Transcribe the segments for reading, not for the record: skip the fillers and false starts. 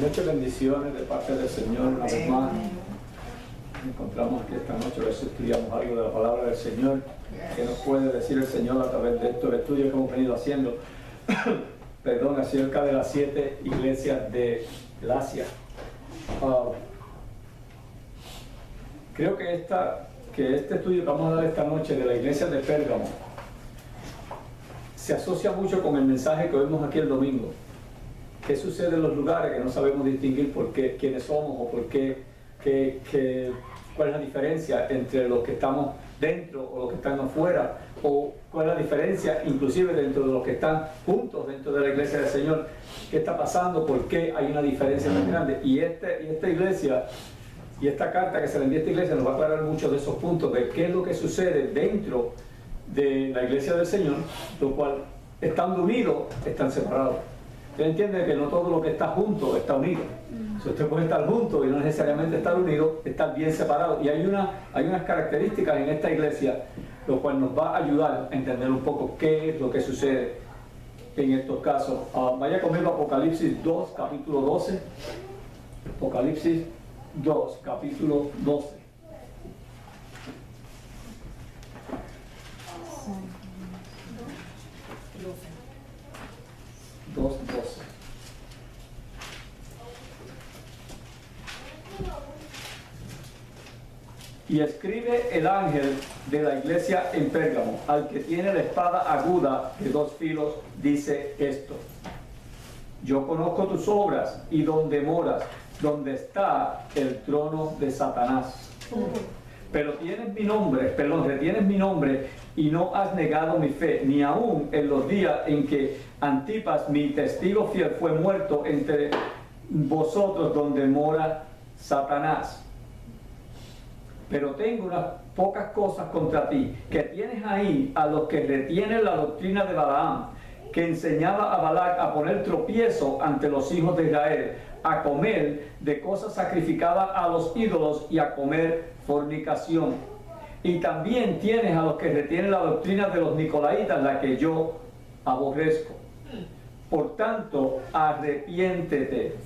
Muchas bendiciones de parte del Señor una vez más. Nos encontramos aquí esta noche a ver si estudiamos algo de la palabra del Señor, que nos puede decir el Señor a través de estos estudios que hemos venido haciendo perdón, acerca de las 7 iglesias de Asia. Creo que este estudio que vamos a dar esta noche de la iglesia de Pérgamo se asocia mucho con el mensaje que oímos aquí el domingo. ¿Qué sucede en los lugares que no sabemos distinguir por qué, quiénes somos o por qué, cuál es la diferencia entre los que estamos dentro o los que están afuera, o cuál es la diferencia inclusive dentro de los que están juntos dentro de la iglesia del Señor? ¿Qué está pasando? ¿Por qué hay una diferencia tan grande? Y esta iglesia y esta carta que se le envía a esta iglesia nos va a aclarar muchos de esos puntos de qué es lo que sucede dentro de la iglesia del Señor, lo cual, estando unidos, están separados. Usted entiende que no todo lo que está junto está unido. Si usted puede estar junto y no necesariamente estar unido, estar bien separado. Y hay unas características en esta iglesia, lo cual nos va a ayudar a entender un poco qué es lo que sucede en estos casos. Vaya conmigo a Apocalipsis 2, capítulo 12. Apocalipsis 2, capítulo 12. Y escribe el ángel de la iglesia en Pérgamo, al que tiene la espada aguda de 2 filos, dice esto: yo conozco tus obras y donde moras, donde está el trono de Satanás. Pero retienes mi nombre y no has negado mi fe, ni aun en los días en que Antipas, mi testigo fiel, fue muerto entre vosotros donde mora Satanás. Pero tengo unas pocas cosas contra ti, que tienes ahí a los que retienen la doctrina de Balaam, que enseñaba a Balac a poner tropiezo ante los hijos de Israel, a comer de cosas sacrificadas a los ídolos y a comer fornicación. Y también tienes a los que retienen la doctrina de los nicolaitas, la que yo aborrezco. Por tanto, arrepiéntete,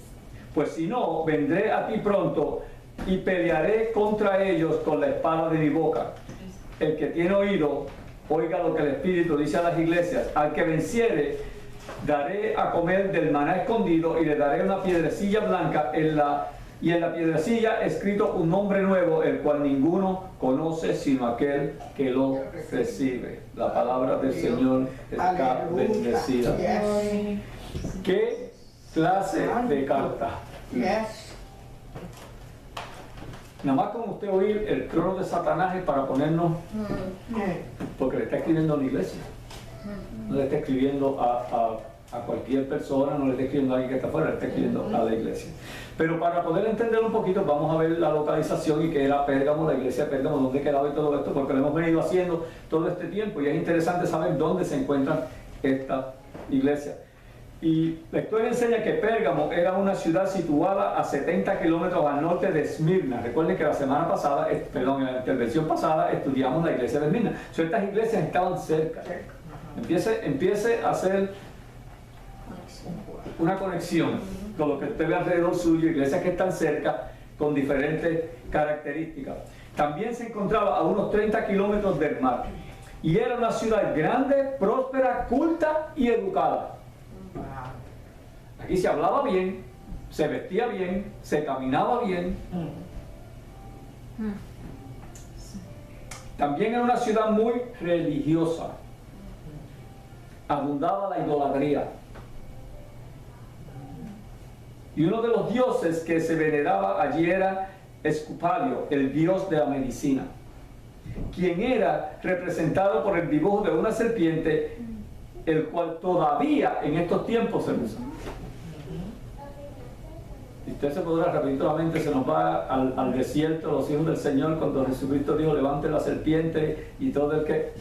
pues si no, vendré a ti pronto y pelearé contra ellos con la espada de mi boca. El que tiene oído, oiga lo que el Espíritu dice a las iglesias. Al que venciere, daré a comer del maná escondido y le daré una piedrecilla blanca y en la piedrecilla escrito un nombre nuevo, el cual ninguno conoce sino aquel que lo recibe. La palabra del Señor está bendecida. ¿Qué clase de carta? Nada más con usted oír el trono de Satanás es para ponernos, porque le está escribiendo a la iglesia, no le está escribiendo a cualquier persona, no le está escribiendo a alguien que está afuera, le está escribiendo a la iglesia. Pero para poder entender un poquito, vamos a ver la localización y qué era Pérgamo, la iglesia de Pérgamo, dónde quedaba y todo esto, porque lo hemos venido haciendo todo este tiempo y es interesante saber dónde se encuentra esta iglesia. Y la historia enseña que Pérgamo era una ciudad situada a 70 kilómetros al norte de Esmirna. Recuerden que la semana pasada, en la intervención pasada, estudiamos la iglesia de Esmirna. Estas iglesias estaban cerca. Empiece a hacer una conexión con lo que usted ve alrededor suyo, iglesias que están cerca con diferentes características. También se encontraba a unos 30 kilómetros del mar. Y era una ciudad grande, próspera, culta y educada. Aquí se hablaba bien, se vestía bien, se caminaba bien. También era una ciudad muy religiosa. Abundaba la idolatría. Y uno de los dioses que se veneraba allí era Escupalio, el dios de la medicina, quien era representado por el dibujo de una serpiente, el cual todavía en estos tiempos se usa. Y usted se podrá rapidamente, se nos va al desierto, los hijos del Señor, cuando Jesucristo dijo: levante la serpiente y todo el que...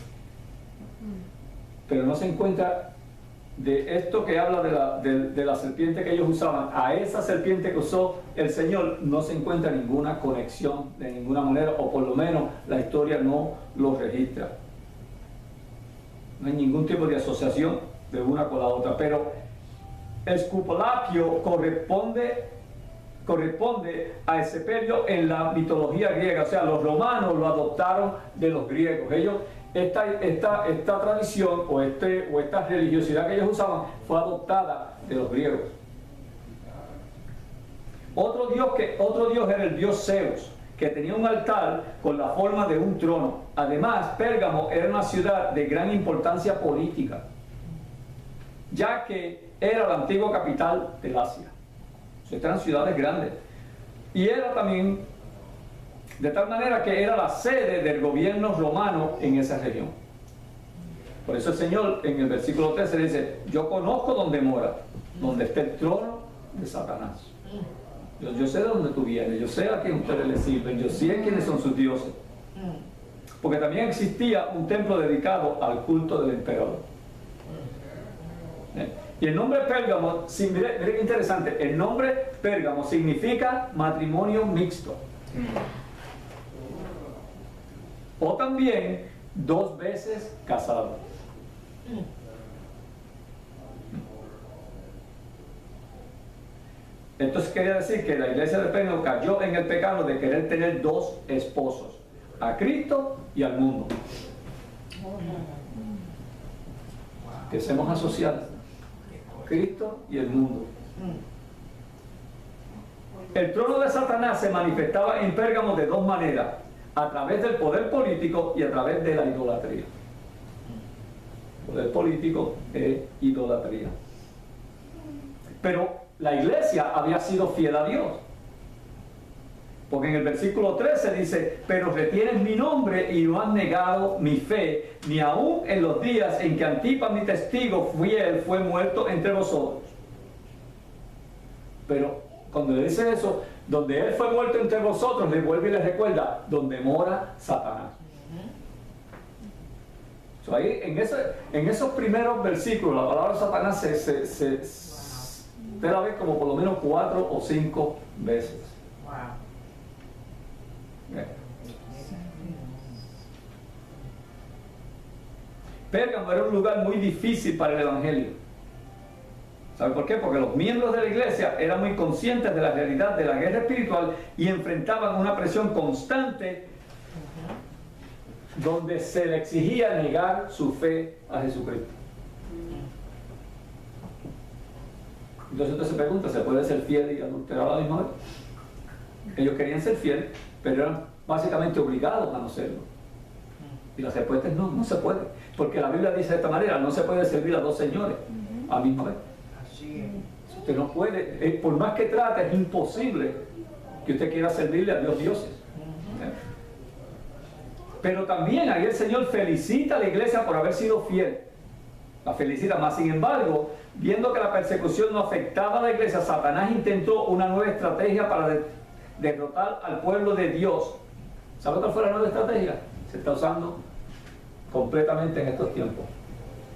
Pero no se encuentra de esto que habla de la serpiente que ellos usaban a esa serpiente que usó el Señor. No se encuentra ninguna conexión de ninguna manera, o por lo menos la historia no lo registra. No hay ningún tipo de asociación de una con la otra, pero Esculapio corresponde corresponde a ese periodo en la mitología griega. O sea, los romanos lo adoptaron de los griegos. Ellos, esta tradición o esta religiosidad que ellos usaban fue adoptada de los griegos. Otro dios era el dios Zeus, que tenía un altar con la forma de un trono. Además, Pérgamo era una ciudad de gran importancia política, ya que era la antigua capital del Asia. O sea, eran ciudades grandes. Y era también, de tal manera que era la sede del gobierno romano en esa región. Por eso el Señor en el versículo 13 dice: yo conozco donde mora, donde está el trono de Satanás. Yo sé de dónde tú vienes, yo sé a quién ustedes le sirven, yo sé quiénes son sus dioses. Porque también existía un templo dedicado al culto del emperador. Y el nombre Pérgamo, miren qué interesante, el nombre Pérgamo significa matrimonio mixto. O también 2 veces casado. Entonces quería decir que la iglesia de Pérgamo cayó en el pecado de querer tener 2 esposos, a Cristo y al mundo. Empecemos a asociar Cristo y el mundo. El trono de Satanás se manifestaba en Pérgamo de 2 maneras: a través del poder político y a través de la idolatría. Poder político e idolatría. Pero la iglesia había sido fiel a Dios, porque en el versículo 13 dice: pero retienes mi nombre y no has negado mi fe, ni aun en los días en que Antipas, mi testigo fiel, fue muerto entre vosotros. Pero cuando le dice eso, donde él fue muerto entre vosotros, le vuelve y le recuerda: donde mora Satanás. So, ahí, en esos primeros versículos, la palabra Satanás usted la ve como por lo menos 4 o 5 veces. Pérgamo era un lugar muy difícil para el evangelio. ¿Sabe por qué? Porque los miembros de la iglesia eran muy conscientes de la realidad de la guerra espiritual y enfrentaban una presión constante donde se le exigía negar su fe a Jesucristo. Entonces usted se pregunta: ¿se puede ser fiel y adulterar a la misma vez? Ellos querían ser fieles, pero eran básicamente obligados a no serlo. Y la respuesta es no, no se puede. Porque la Biblia dice de esta manera: no se puede servir a 2 señores a la misma vez. Usted no puede, por más que trate, es imposible que usted quiera servirle a Dios dioses. Pero también ahí el Señor felicita a la iglesia por haber sido fiel. La felicita más. Sin embargo, viendo que la persecución no afectaba a la iglesia, Satanás intentó una nueva estrategia para derrotar al pueblo de Dios. ¿Sabe cuál fue la nueva estrategia? Se está usando completamente en estos tiempos: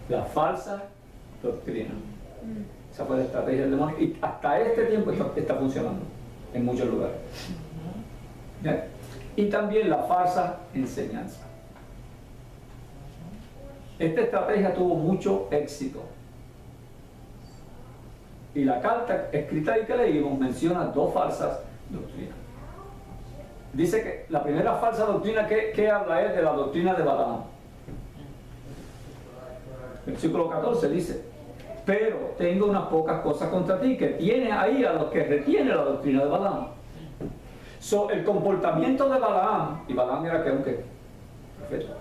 la falsa doctrina. Esa fue la estrategia del demonio, y hasta este tiempo está funcionando en muchos lugares. ¿Ya? Y también la falsa enseñanza. Esta estrategia tuvo mucho éxito. Y la carta escrita ahí que leímos menciona 2 falsas doctrinas. Dice que la primera falsa doctrina que habla es de la doctrina de Balaam. Versículo 14 dice: pero tengo unas pocas cosas contra ti, que tiene ahí a los que retienen la doctrina de Balaam. El comportamiento de Balaam, y Balaam era que un profeta,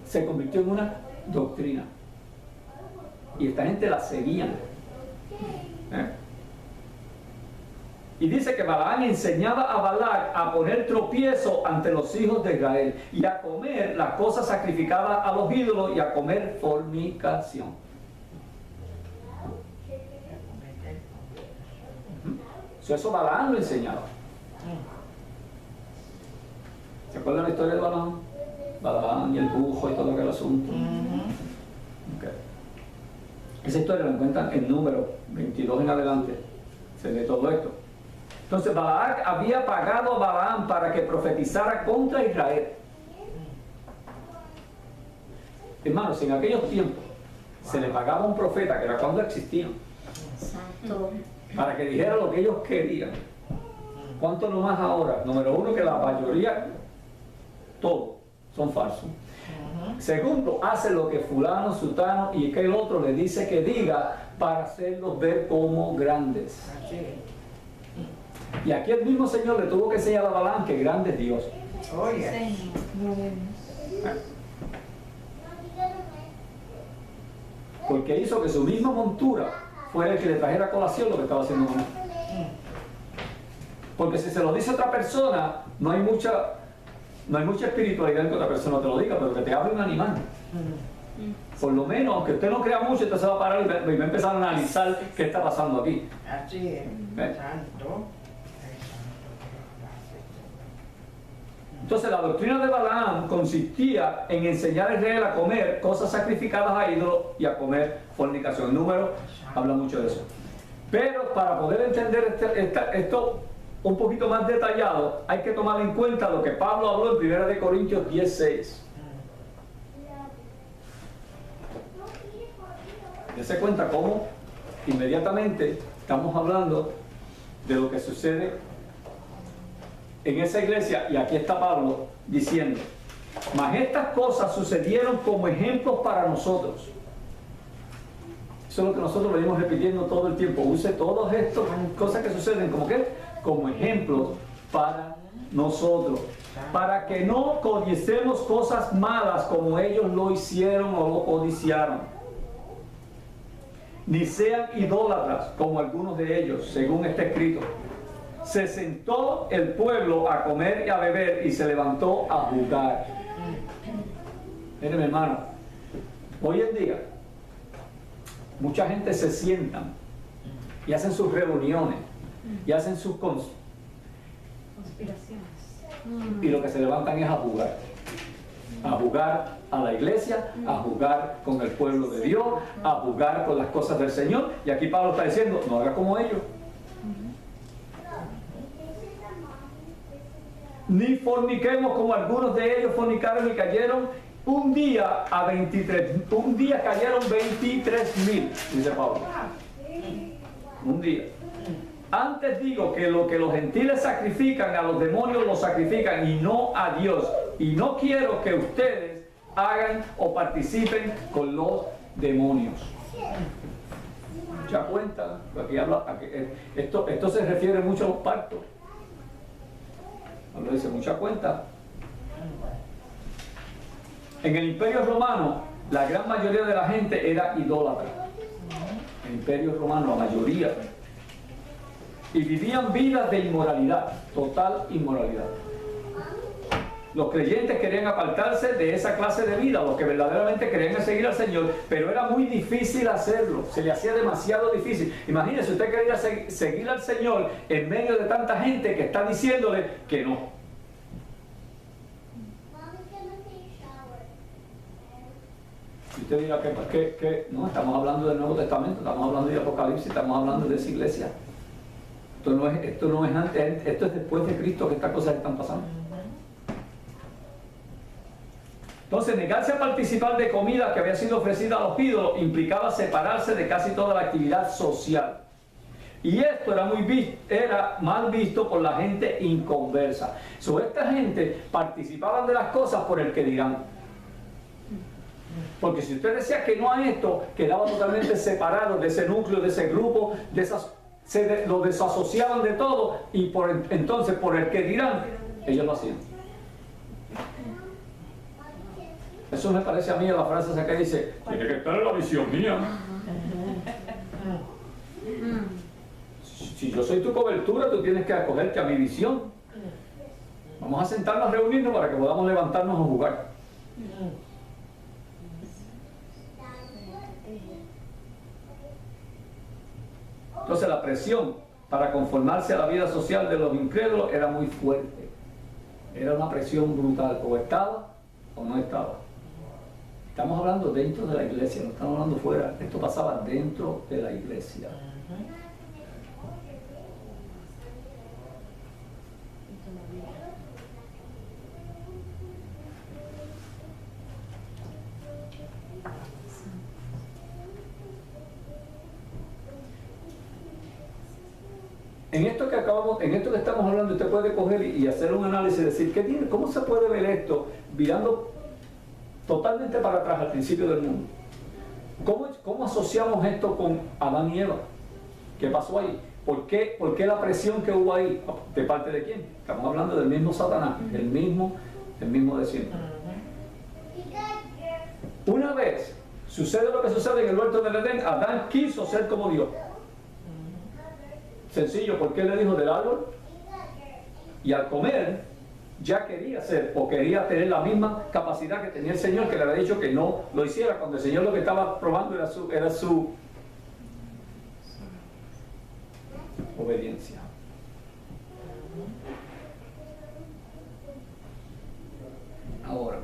se convirtió en una doctrina. Y esta gente la seguían. Y dice que Balaam enseñaba a Balac a poner tropiezo ante los hijos de Israel y a comer las cosas sacrificadas a los ídolos y a comer fornicación. Eso Balaam lo enseñaba. ¿Se acuerdan la historia de Balaam? Balaam y el bujo y todo aquel asunto. Okay. Esa historia la encuentran en Números 22 en adelante. Se lee todo esto. Entonces Balac había pagado a Balaam para que profetizara contra Israel. Hermanos, en aquellos tiempos se le pagaba a un profeta, que era cuando existían. Exacto. para que dijera lo que ellos querían. ¿Cuánto no más ahora? Número uno, que la mayoría, todos, son falsos. Segundo, hace lo que fulano, sutano y que el otro le dice que diga para hacerlos ver como grandes. Y aquí el mismo Señor le tuvo que enseñar a Balaam que grande es Dios. Oye. Porque hizo que su misma montura fuera el que le trajera a colación lo que estaba haciendo Balaam. Porque si se lo dice otra persona, no hay mucha espiritualidad en que otra persona te lo diga, pero que te hable un animal. Por lo menos, aunque usted no crea mucho, usted se va a parar y va a empezar a analizar qué está pasando aquí. Así es. Santo. Entonces la doctrina de Balaam consistía en enseñar a Israel a comer cosas sacrificadas a ídolos y a comer fornicación. El número habla mucho de eso. Pero para poder entender esto un poquito más detallado, hay que tomar en cuenta lo que Pablo habló en 1 Corintios 10:6. Dese cuenta cómo inmediatamente estamos hablando de lo que sucede en esa iglesia, y aquí está Pablo diciendo: mas estas cosas sucedieron como ejemplos para nosotros. Eso es lo que nosotros venimos repitiendo todo el tiempo. Use todas estas cosas que suceden como ejemplos para nosotros, para que no codiciemos cosas malas como ellos lo hicieron o lo codiciaron, ni sean idólatras como algunos de ellos, según está escrito. Se sentó el pueblo a comer y a beber y se levantó a jugar. Mire, mi hermano, hoy en día mucha gente se sientan y hacen sus reuniones y hacen sus conspiraciones. Y lo que se levantan es a jugar a la iglesia, a jugar con el pueblo de Dios, a jugar con las cosas del Señor. Y aquí Pablo está diciendo: no haga como ellos. Ni forniquemos como algunos de ellos fornicaron y cayeron un día cayeron 23,000, dice Pablo. Un día. Antes digo que lo que los gentiles sacrifican, a los demonios los sacrifican y no a Dios. Y no quiero que ustedes hagan o participen con los demonios. ¿Ya cuenta? Esto se refiere mucho a los pactos. Pablo dice: mucha cuenta. En el Imperio Romano, la gran mayoría de la gente era idólatra. El Imperio Romano, la mayoría. Y vivían vidas de inmoralidad, total inmoralidad. Los creyentes querían apartarse de esa clase de vida, los que verdaderamente querían seguir al Señor, pero era muy difícil hacerlo, se le hacía demasiado difícil. Imagínese, usted quería seguir al Señor en medio de tanta gente que está diciéndole que no. Y usted dirá que no, estamos hablando del Nuevo Testamento, estamos hablando de Apocalipsis, estamos hablando de esa iglesia. Esto no es antes, esto es después de Cristo que estas cosas están pasando. Entonces, negarse a participar de comida que había sido ofrecida a los ídolos implicaba separarse de casi toda la actividad social. Y esto era mal visto por la gente inconversa. Esta gente participaban de las cosas por el que dirán. Porque si usted decía que no a esto, quedaba totalmente separado de ese núcleo, de ese grupo, lo desasociaban de todo, y entonces por el que dirán, ellos lo hacían. Eso me parece a mí a la frase esa que dice: tiene que estar en la visión mía. Si yo soy tu cobertura, tú tienes que acogerte a mi visión. Vamos a sentarnos a reunirnos para que podamos levantarnos a jugar. Entonces la presión para conformarse a la vida social de los incrédulos era muy fuerte. Era una presión brutal, o estaba o no estaba. Estamos hablando dentro de la iglesia, no estamos hablando fuera. Esto pasaba dentro de la iglesia. en esto que estamos hablando, usted puede coger y hacer un análisis y decir, ¿cómo se puede ver esto mirando totalmente para atrás al principio del mundo? ¿Cómo asociamos esto con Adán y Eva? ¿Qué pasó ahí? ¿Por qué la presión que hubo ahí? ¿De parte de quién? Estamos hablando del mismo Satanás, el mismo de siempre. Una vez sucede lo que sucede en el huerto del Edén, Adán quiso ser como Dios. Sencillo, porque él le dijo del árbol, y al comer ya quería ser o quería tener la misma capacidad que tenía el Señor, que le había dicho que no lo hiciera, cuando el Señor lo que estaba probando era su obediencia. Ahora,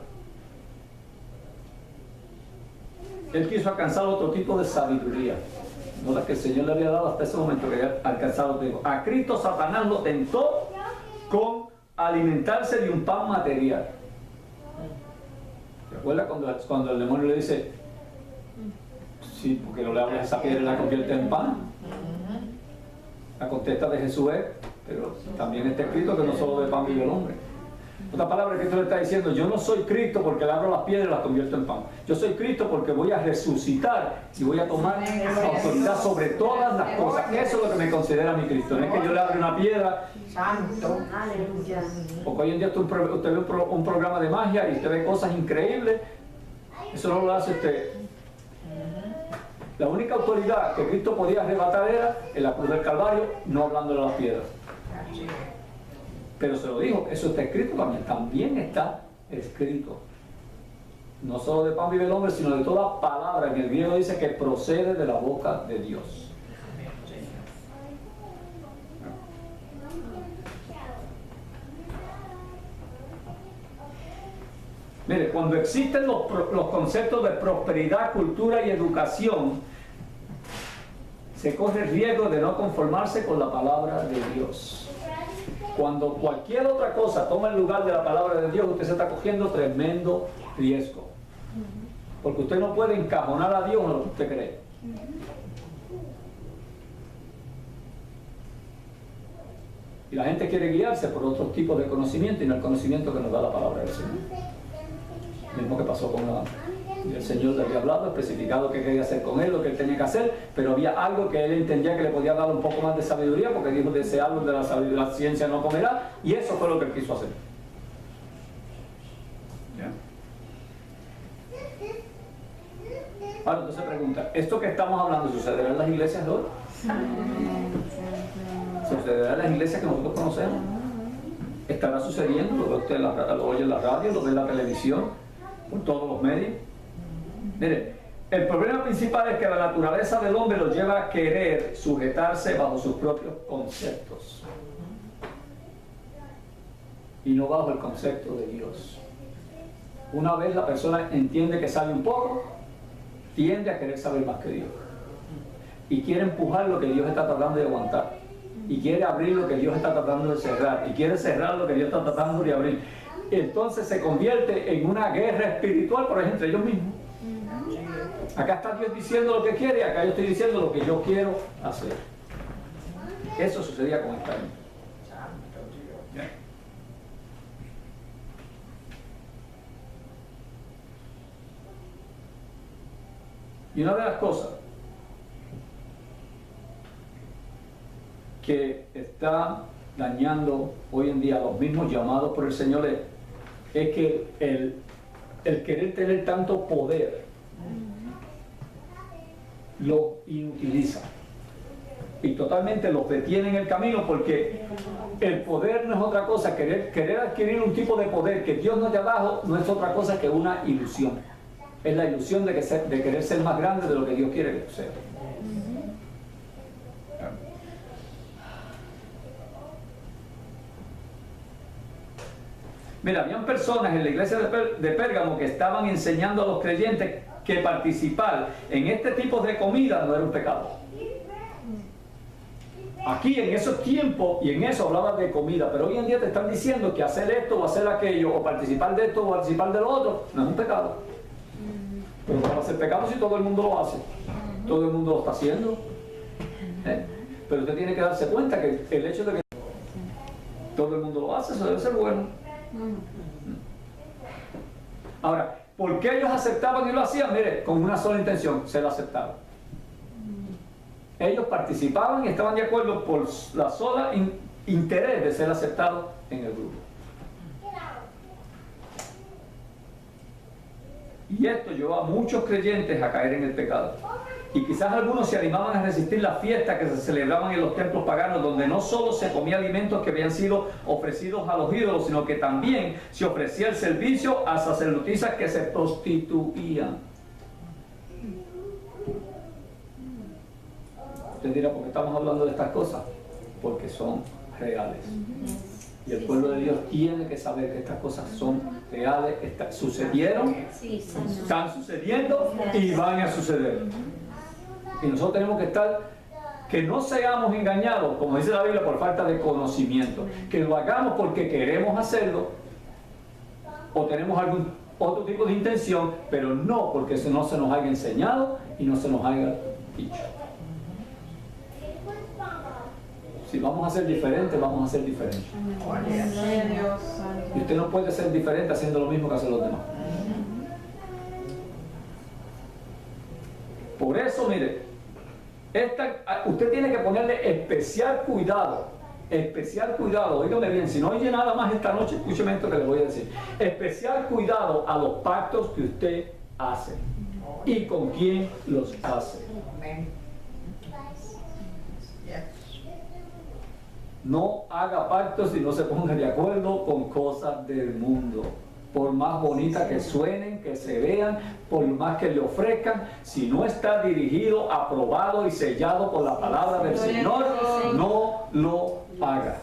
él quiso alcanzar otro tipo de sabiduría, no la que el Señor le había dado hasta ese momento, que había alcanzado otro tipo. A Cristo Satanás lo tentó con alimentarse de un pan material. ¿Recuerda cuando el demonio le dice, sí, porque no le hables a esa piedra y la convierte en pan? La contesta de Jesús es, pero también está escrito que no solo de pan vive el hombre. Otra palabra que Cristo le está diciendo, yo no soy Cristo porque le abro las piedras y las convierto en pan. Yo soy Cristo porque voy a resucitar y voy a tomar autoridad sobre todas las cosas. Eso es lo que me considera mi Cristo. No es que yo le abra una piedra. Santo. Porque hoy en día usted ve un programa de magia y usted ve cosas increíbles. Eso no lo hace usted. La única autoridad que Cristo podía arrebatar era en la cruz del Calvario, no hablándole a las piedras. Pero se lo dijo, eso está escrito también está escrito. No solo de pan vive el hombre, sino de toda palabra. En el griego dice que procede de la boca de Dios. Mire, cuando existen los conceptos de prosperidad, cultura y educación, se corre el riesgo de no conformarse con la palabra de Dios. Cuando cualquier otra cosa toma el lugar de la palabra de Dios, usted se está cogiendo tremendo riesgo. Porque usted no puede encajonar a Dios en lo que usted cree. Y la gente quiere guiarse por otros tipos de conocimiento y no el conocimiento que nos da la palabra del Señor. Mismo que pasó con Adán. El Señor le había hablado, especificado qué quería hacer con él, lo que él tenía que hacer, pero había algo que él entendía que le podía dar un poco más de sabiduría, porque dijo, de ese árbol de la ciencia no comerá, y eso fue lo que él quiso hacer. ¿Ya? Ahora entonces pregunta, ¿esto que estamos hablando sucederá en las iglesias de hoy? ¿Sucederá en las iglesias que nosotros conocemos? ¿Estará sucediendo? ¿Lo ve usted lo oye en la radio, lo ve en la televisión, por todos los medios? Mire, el problema principal es que la naturaleza del hombre lo lleva a querer sujetarse bajo sus propios conceptos y no bajo el concepto de Dios. Una vez la persona entiende que sabe un poco, tiende a querer saber más que Dios y quiere empujar lo que Dios está tratando de aguantar y quiere abrir lo que Dios está tratando de cerrar y quiere cerrar lo que Dios está tratando de abrir. Entonces se convierte en una guerra espiritual, por ejemplo, entre ellos mismos. Acá está Dios diciendo lo que quiere y acá yo estoy diciendo lo que yo quiero hacer. Eso sucedía con esta gente. Y una de las cosas que está dañando hoy en día a los mismos llamados por el Señor es que el querer tener tanto poder lo inutiliza y totalmente los detiene en el camino, porque el poder no es otra cosa. Querer adquirir un tipo de poder que Dios nos haya dado no es otra cosa que una ilusión. Es la ilusión de querer ser más grande de lo que Dios quiere que tú seas. Mira, habían personas en la iglesia de Pérgamo que estaban enseñando a los creyentes que participar en este tipo de comida no era un pecado. Aquí en esos tiempos y en eso hablaban de comida, pero hoy en día te están diciendo que hacer esto o hacer aquello, o participar de esto o participar de lo otro, no es un pecado. Pero no va a ser pecado si todo el mundo lo hace. Todo el mundo lo está haciendo. pero usted tiene que darse cuenta que el hecho de que todo el mundo lo hace, eso debe ser bueno. Ahora, ¿por qué ellos aceptaban y lo hacían? Mire, con una sola intención, ser aceptados. Ellos participaban y estaban de acuerdo por la sola interés de ser aceptados en el grupo. Y esto llevó a muchos creyentes a caer en el pecado. Y quizás algunos se animaban a resistir las fiestas que se celebraban en los templos paganos, donde no solo se comía alimentos que habían sido ofrecidos a los ídolos, sino que también se ofrecía el servicio a sacerdotisas que se prostituían. Usted dirá, ¿por qué estamos hablando de estas cosas? Porque son reales. Y el pueblo de Dios tiene que saber que estas cosas son reales, sucedieron, están sucediendo y van a suceder. Y nosotros tenemos que estar, que no seamos engañados, como dice la Biblia, por falta de conocimiento. Que lo hagamos porque queremos hacerlo o tenemos algún otro tipo de intención, pero no porque no se nos haya enseñado y no se nos haya dicho. Si vamos a ser diferentes, vamos a ser diferentes. Y usted no puede ser diferente haciendo lo mismo que hacen los demás. Por eso, mire, usted tiene que ponerle especial cuidado, oígame bien, si no oye nada más esta noche, escúcheme esto que le voy a decir. Especial cuidado a los pactos que usted hace y con quién los hace. No haga pactos y no se ponga de acuerdo con cosas del mundo. Por más bonitas que suenen, que se vean, por más que le ofrezcan, si no está dirigido, aprobado y sellado por la palabra del Señor, no lo haga.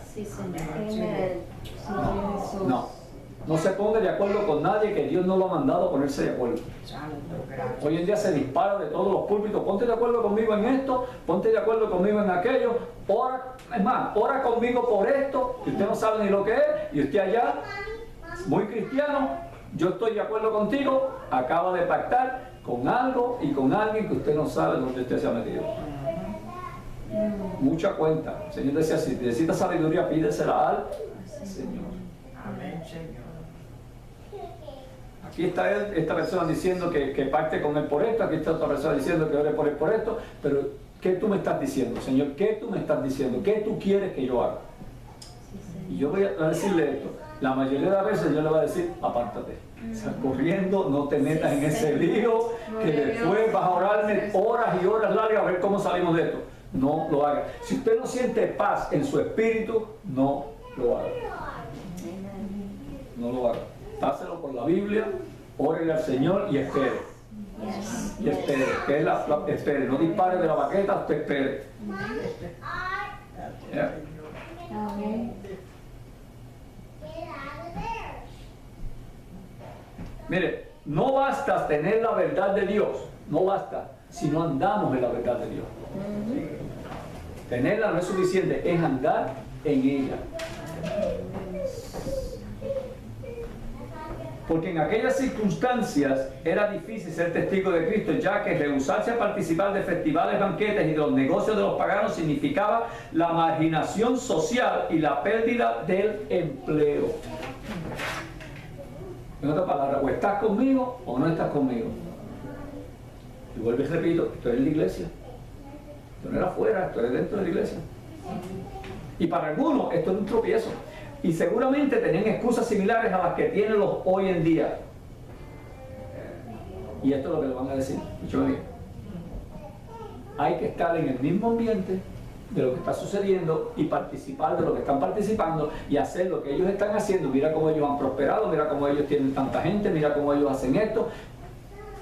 No se ponga de acuerdo con nadie, que Dios no lo ha mandado a ponerse de acuerdo. Hoy en día se dispara de todos los púlpitos: ponte de acuerdo conmigo en esto, ponte de acuerdo conmigo en aquello, ora conmigo por esto, que usted no sabe ni lo que es, y usted allá, muy cristiano, yo estoy de acuerdo contigo, acaba de pactar con algo y con alguien que usted no sabe dónde usted se ha metido. Mucha cuenta. El Señor decía, si necesita sabiduría, pídesela al Señor. Amén, Señor. Aquí está esta persona diciendo que pacte con él por esto, aquí está otra persona diciendo que ore por él por esto, pero ¿qué tú me estás diciendo, Señor? ¿Qué tú me estás diciendo? ¿Qué tú quieres que yo haga? Y yo voy a decirle esto. La mayoría de las veces yo le voy a decir, apártate. O sea, corriendo, no te metas en ese lío, que después vas a orarme horas y horas largas a ver cómo salimos de esto. No lo haga. Si usted no siente paz en su espíritu, no lo haga. No lo haga. Páselo por la Biblia, órele al Señor y espere. Y espere, que es espere. No dispare de la baqueta, usted espere. Yeah. Mire, no basta tener la verdad de Dios, no basta si no andamos en la verdad de Dios. Tenerla no es suficiente, es andar en ella. Porque en aquellas circunstancias era difícil ser testigo de Cristo, ya que rehusarse a participar de festivales, banquetes y de los negocios de los paganos significaba la marginación social y la pérdida del empleo. En otras palabras, o estás conmigo o no estás conmigo. Y vuelvo y repito, esto es la iglesia. Esto no era afuera, esto es dentro de la iglesia. Y para algunos esto es un tropiezo. Y seguramente tenían excusas similares a las que tienen los hoy en día. Y esto es lo que le van a decir. Escúchame bien. Hay que estar en el mismo ambiente de lo que está sucediendo y participar de lo que están participando y hacer lo que ellos están haciendo. Mira cómo ellos han prosperado, mira cómo ellos tienen tanta gente, mira cómo ellos hacen esto.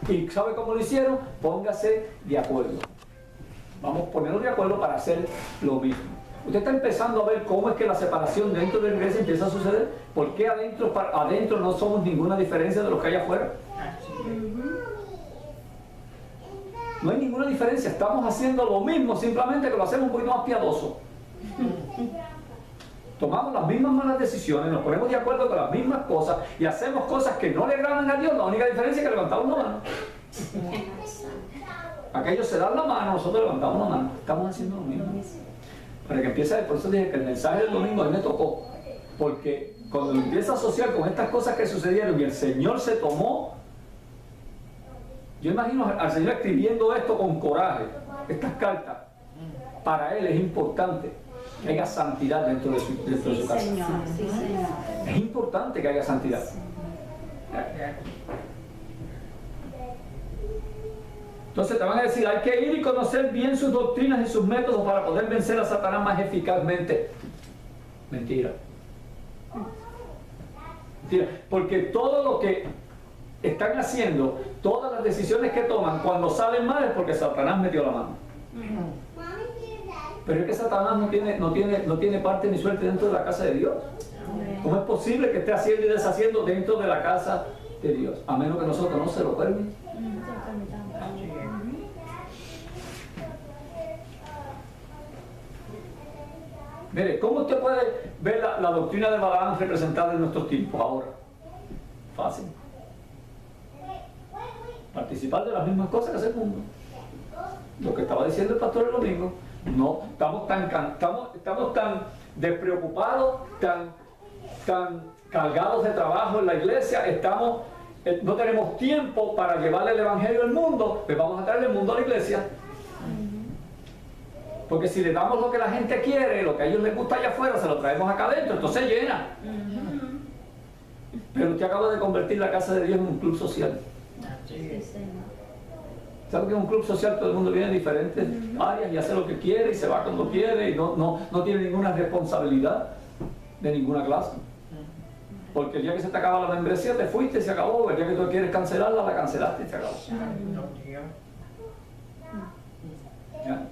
¿Y sabe cómo lo hicieron? Póngase de acuerdo. Vamos a ponernos de acuerdo para hacer lo mismo. Usted está empezando a ver cómo es que la separación dentro de la iglesia empieza a suceder. ¿Por qué adentro no somos ninguna diferencia de los que hay afuera? No hay ninguna diferencia, estamos haciendo lo mismo, simplemente que lo hacemos un poquito más piadoso. Tomamos las mismas malas decisiones, nos ponemos de acuerdo con las mismas cosas y hacemos cosas que no le agradan a Dios. La única diferencia es que levantamos la mano. Aquellos se dan la mano, nosotros levantamos la mano. Estamos haciendo lo mismo. para que empiece, por eso dije que el mensaje del domingo a mí me tocó, porque cuando empieza a asociar con estas cosas que sucedieron y el Señor se tomó, yo imagino al Señor escribiendo esto con coraje, estas cartas, para Él es importante que haya santidad dentro de su casa. Señor, sí, Señor. Es importante que haya santidad. Entonces te van a decir, hay que ir y conocer bien sus doctrinas y sus métodos para poder vencer a Satanás más eficazmente. Mentira. Mentira. Porque todo lo que están haciendo, todas las decisiones que toman, cuando salen mal es porque Satanás metió la mano. Pero es que Satanás no tiene parte ni suerte dentro de la casa de Dios. ¿Cómo es posible que esté haciendo y deshaciendo dentro de la casa de Dios? A menos que nosotros no se lo permitamos. Mire, ¿cómo usted puede ver la doctrina de Balaam representada en nuestros tiempos ahora? Fácil. Participar de las mismas cosas que hace el mundo. Lo que estaba diciendo el pastor el domingo. No, estamos tan despreocupados, tan cargados de trabajo en la iglesia, no tenemos tiempo para llevarle el evangelio al mundo, pues vamos a traerle el mundo a la iglesia. Porque si le damos lo que la gente quiere, lo que a ellos les gusta allá afuera, se lo traemos acá adentro, entonces llena. Pero usted acaba de convertir la casa de Dios en un club social. ¿Sabe que en un club social todo el mundo viene de diferentes áreas y hace lo que quiere y se va cuando quiere y no tiene ninguna responsabilidad de ninguna clase? Porque el día que se te acaba la membresía te fuiste y se acabó. El día que tú quieres cancelarla, la cancelaste y se acabó. ¿Ya?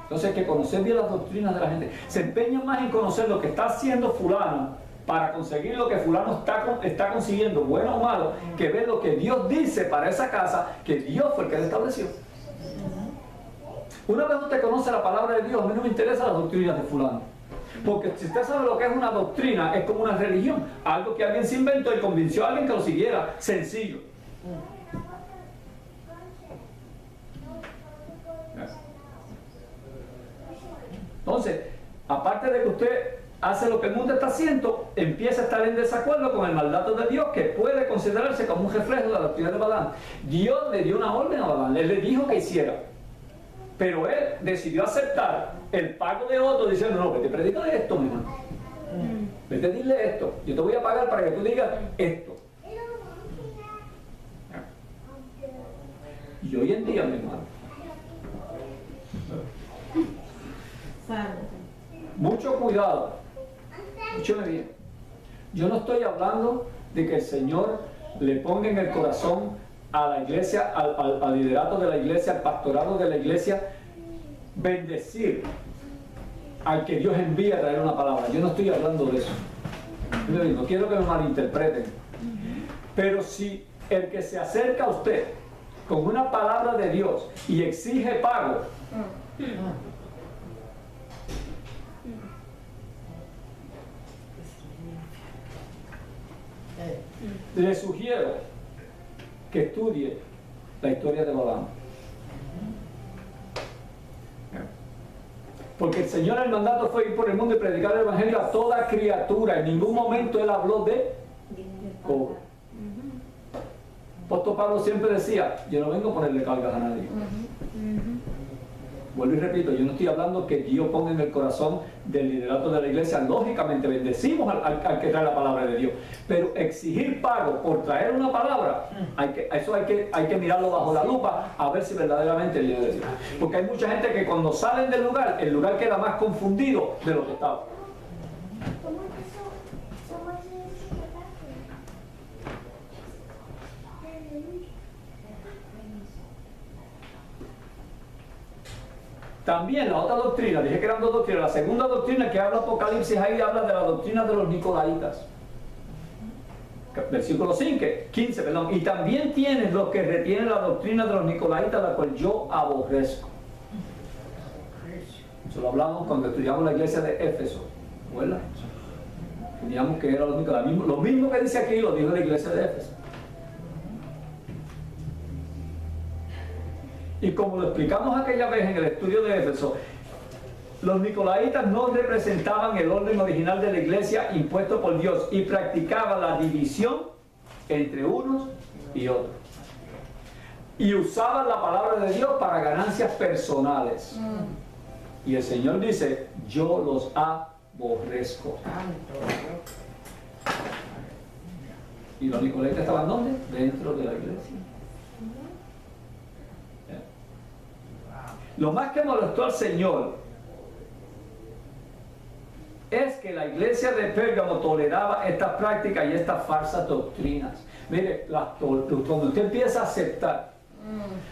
Entonces hay que conocer bien las doctrinas de la gente. Se empeñan más en conocer lo que está haciendo fulano para conseguir lo que fulano está consiguiendo, bueno o malo, que ver lo que Dios dice para esa casa, que Dios fue el que la estableció. Una vez usted conoce la palabra de Dios, a mí no me interesa las doctrinas de fulano. Porque si usted sabe lo que es una doctrina, es como una religión, algo que alguien se inventó y convenció a alguien que lo siguiera, sencillo. Entonces, aparte de que usted hace lo que el mundo está haciendo, empieza a estar en desacuerdo con el mandato de Dios, que puede considerarse como un reflejo de la doctrina de Balaam. Dios le dio una orden a Balaam, él le dijo que hiciera, pero él decidió aceptar el pago de otro diciendo, no, vete, predícale esto, mi hermano. Vete, dile esto, yo te voy a pagar para que tú digas esto. Y hoy en día, mi hermano, mucho cuidado, escúcheme bien. Yo no estoy hablando de que el Señor le ponga en el corazón a la iglesia, al liderato de la iglesia, al pastorado de la iglesia, bendecir al que Dios envía a traer una palabra. Yo no estoy hablando de eso. No quiero que me malinterpreten. Pero si el que se acerca a usted con una palabra de Dios y exige pago, le sugiero que estudie la historia de Balaam. Porque el Señor, el mandato fue ir por el mundo y predicar el evangelio a toda criatura. En ningún momento Él habló de cobro. Apóstol Pablo siempre decía, yo no vengo a ponerle cargas a nadie. Vuelvo y repito, yo no estoy hablando que Dios ponga en el corazón del liderato de la iglesia. Lógicamente bendecimos al que trae la palabra de Dios, pero exigir pago por traer una palabra, hay que mirarlo bajo la lupa a ver si verdaderamente viene de Dios. Porque hay mucha gente que cuando salen del lugar, el lugar queda más confundido de lo que estaba. También la otra doctrina, dije que eran dos doctrinas, la segunda doctrina que habla Apocalipsis, ahí habla de la doctrina de los Nicolaitas. Versículo 15, perdón. Y también tienes los que retienen la doctrina de los Nicolaitas, la cual yo aborrezco. Eso lo hablamos cuando estudiamos la iglesia de Éfeso, ¿verdad? Teníamos que era lo mismo que dice aquí, lo dijo la iglesia de Éfeso. Y como lo explicamos aquella vez en el estudio de Éfeso, Los nicolaitas no representaban el orden original de la iglesia impuesto por Dios y practicaban la división entre unos y otros. Y usaban la palabra de Dios para ganancias personales. Y el Señor dice, yo los aborrezco. ¿Y los nicolaitas estaban dónde? Dentro de la iglesia. Lo más que molestó al Señor es que la iglesia de Pérgamo toleraba estas prácticas y estas falsas doctrinas. Mire, cuando usted empieza a aceptar,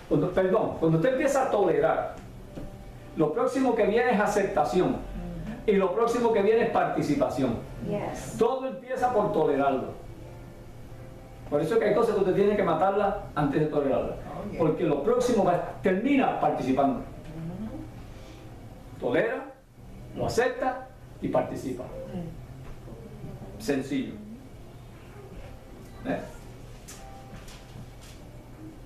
cuando usted empieza a tolerar, lo próximo que viene es aceptación y lo próximo que viene es participación. Yes. Todo empieza por tolerarlo. Por eso es que hay cosas que usted tiene que matarlas antes de tolerarlas. Porque lo próximo termina participando. Tolera, lo acepta y participa. Sencillo.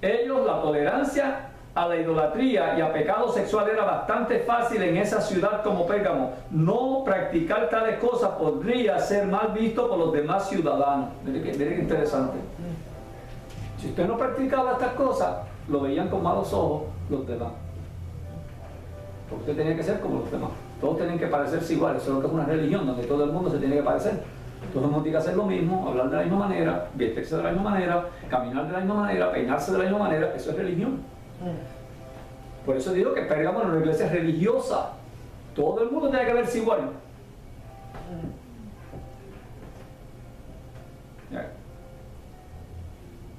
Ellos, la tolerancia a la idolatría y a pecado sexual era bastante fácil en esa ciudad como Pérgamo. No practicar tales cosas podría ser mal visto por los demás ciudadanos. Mire que interesante. Si usted no practicaba estas cosas, lo veían con malos ojos los demás. Porque usted tenía que ser como los demás. Todos tienen que parecerse iguales. Eso es lo que es una religión, donde todo el mundo se tiene que parecer. Todo el mundo tiene que hacer lo mismo, hablar de la misma manera, vestirse de la misma manera, caminar de la misma manera, peinarse de la misma manera. Eso es religión. Por eso digo que Pérgamo era una iglesia religiosa. Todo el mundo tiene que verse igual.